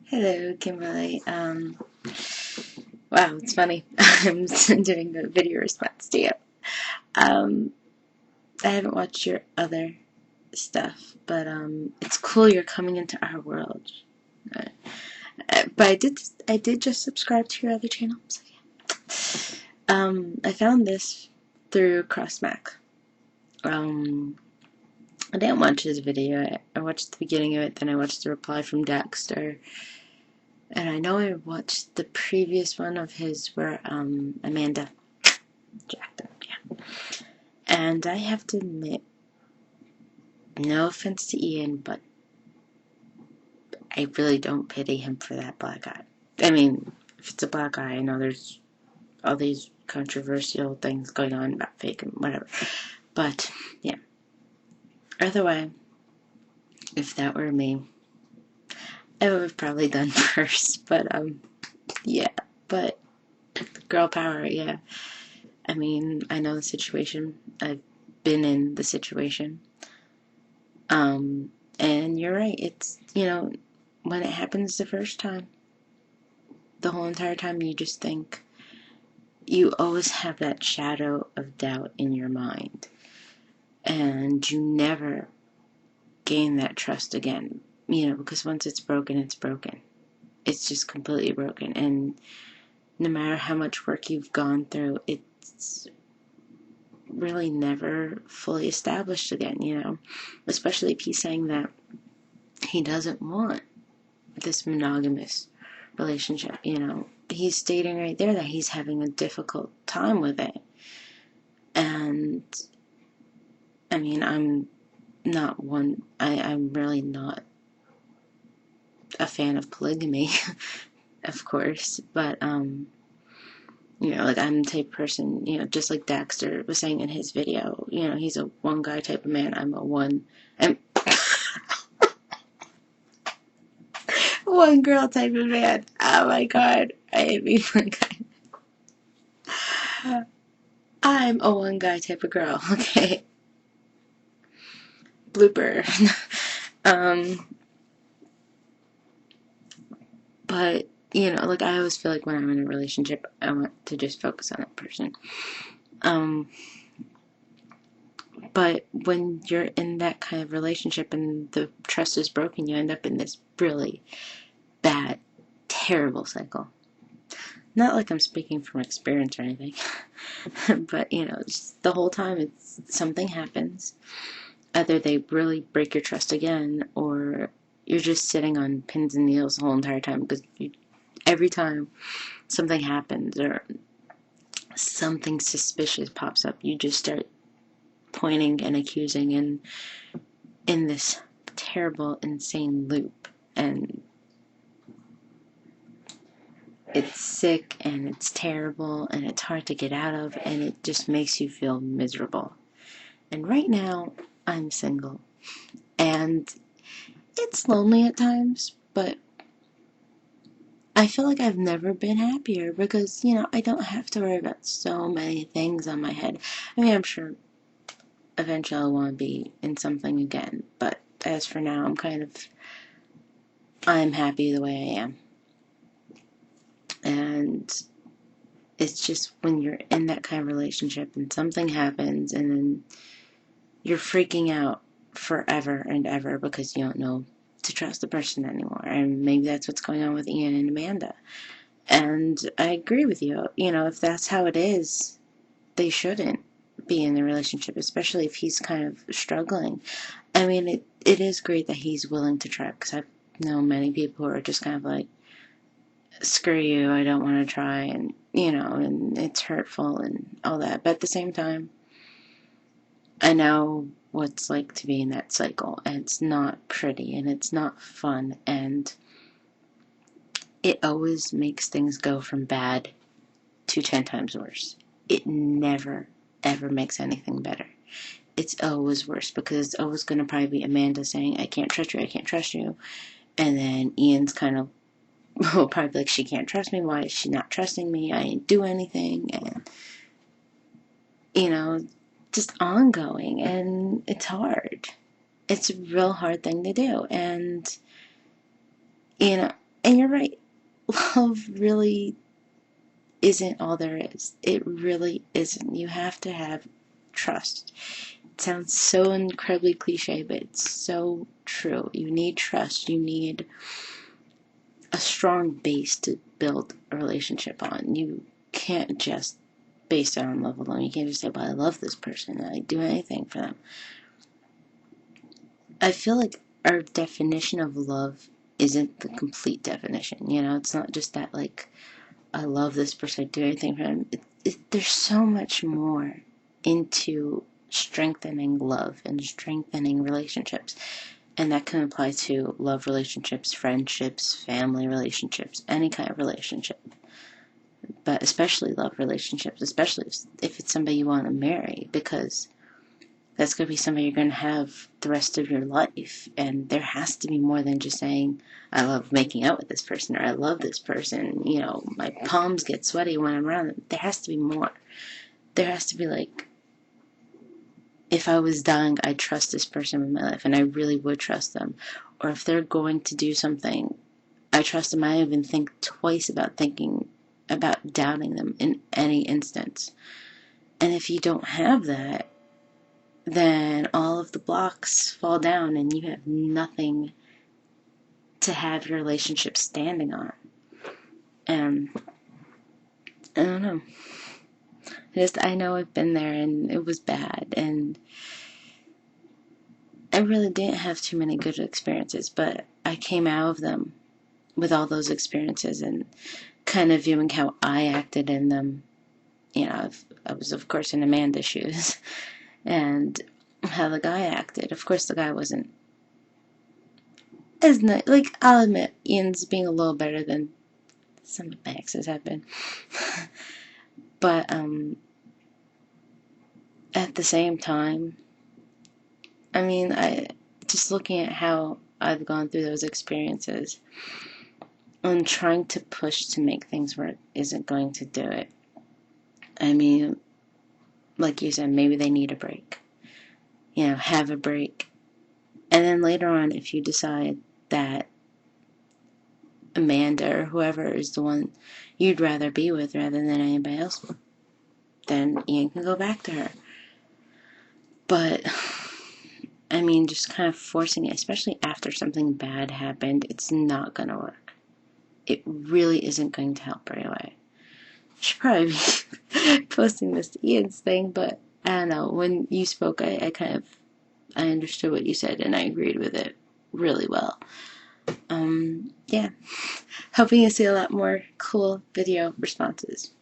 Hello, Kimberly. Wow, it's funny. I'm doing a video response to you. Um, I haven't watched your other stuff, but it's cool you're coming into our world. Uh, but I did just subscribe to your other channel. So yeah. I found this through CrossMac. I didn't watch his video. I watched the beginning of it, then I watched the reply from Dexter. And I know I watched the previous one of his where Amanda jacked him, yeah. And I have to admit, no offense to Ian, but I really don't pity him for that black eye. I mean, if it's a black eye, I know there's all these controversial things going on about fake and whatever. But, yeah. Either way, if that were me, I would have probably done worse. But, yeah. But, girl power, yeah. I mean, I know the situation. I've been in the situation. And you're right. It's, when it happens the first time, the whole entire time you just think, you always have that shadow of doubt in your mind. And you never gain that trust again, because once it's broken, it's broken. It's just completely broken. And no matter how much work you've gone through, it's really never fully established again, especially if he's saying that he doesn't want this monogamous relationship, he's stating right there that he's having a difficult time with it. And I mean, I'm really not a fan of polygamy, of course, but like I'm the type of person, just like Dexter was saying in his video, he's a one guy type of man. I'm one girl type of man. Oh my god, I mean, one guy. I'm a one guy type of girl. Okay, blooper. But like I always feel like when I'm in a relationship, I want to just focus on that person. But when you're in that kind of relationship and the trust is broken, you end up in this really bad, terrible cycle. Not like I'm speaking from experience or anything, but just the whole time it's something happens. Either they really break your trust again, or you're just sitting on pins and needles the whole entire time because every time something happens or something suspicious pops up, you just start pointing and accusing and in this terrible, insane loop. And it's sick and it's terrible and it's hard to get out of and it just makes you feel miserable. And right now, I'm single. And it's lonely at times, but I feel like I've never been happier because, I don't have to worry about so many things on my head. I mean, I'm sure eventually I'll want to be in something again, but as for now, I'm happy the way I am. And it's just when you're in that kind of relationship and something happens and then you're freaking out forever and ever because you don't know to trust the person anymore. And maybe that's what's going on with Ian and Amanda. And I agree with you. If that's how it is, they shouldn't be in the relationship, especially if he's kind of struggling. I mean, it is great that he's willing to try, because I know many people who are just kind of like, screw you, I don't want to try, and, and it's hurtful and all that. But at the same time, I know what it's like to be in that cycle, and it's not pretty, and it's not fun, and it always makes things go from bad to 10 times worse. It never, ever makes anything better. It's always worse because it's always going to probably be Amanda saying, I can't trust you, I can't trust you. And then Ian's kind of will probably be like, she can't trust me, why is she not trusting me? I didn't do anything. And, just ongoing. And it's hard. It's a real hard thing to do. And, and love really isn't all there is. It really isn't. You have to have trust. It sounds so incredibly cliche, but it's so true. You need trust. You need a strong base to build a relationship on. You can't just base it on love alone. You can't just say, well, I love this person and I'd do anything for them. I feel like our definition of love isn't the complete definition. You know, it's not just that, like, I love this person, I'd do anything for them. There's so much more into strengthening love and strengthening relationships. And that can apply to love relationships, friendships, family relationships, any kind of relationship. But especially love relationships, especially if it's somebody you want to marry, because that's going to be somebody you're going to have the rest of your life. And there has to be more than just saying, I love making out with this person, or I love this person, you know, my palms get sweaty when I'm around them. There has to be more. There has to be, like, if I was dying, I'd trust this person with my life, and I really would trust them. Or if they're going to do something, I trust them. I even think twice about doubting them in any instance. And if you don't have that, then all of the blocks fall down and you have nothing to have your relationship standing on. And I don't know. I know I've been there and it was bad, and I really didn't have too many good experiences, but I came out of them with all those experiences and kind of viewing how I acted in them. You know, I was, of course, in Amanda's shoes, and how the guy acted. Of course, the guy wasn't as nice. Like, I'll admit, Ian's being a little better than some of my exes have been. But, at the same time, I mean, just looking at how I've gone through those experiences and trying to push to make things work isn't going to do it. I mean, like you said, maybe they need a break. You know, have a break. And then later on, if you decide that Amanda or whoever is the one you'd rather be with rather than anybody else, then Ian can go back to her. But, I mean, just kind of forcing it, especially after something bad happened, it's not going to work. It really isn't going to help right away. I should probably be posting this to Ian's thing, but I don't know. When you spoke, I understood what you said, and I agreed with it really well. Yeah. Hoping to see a lot more cool video responses.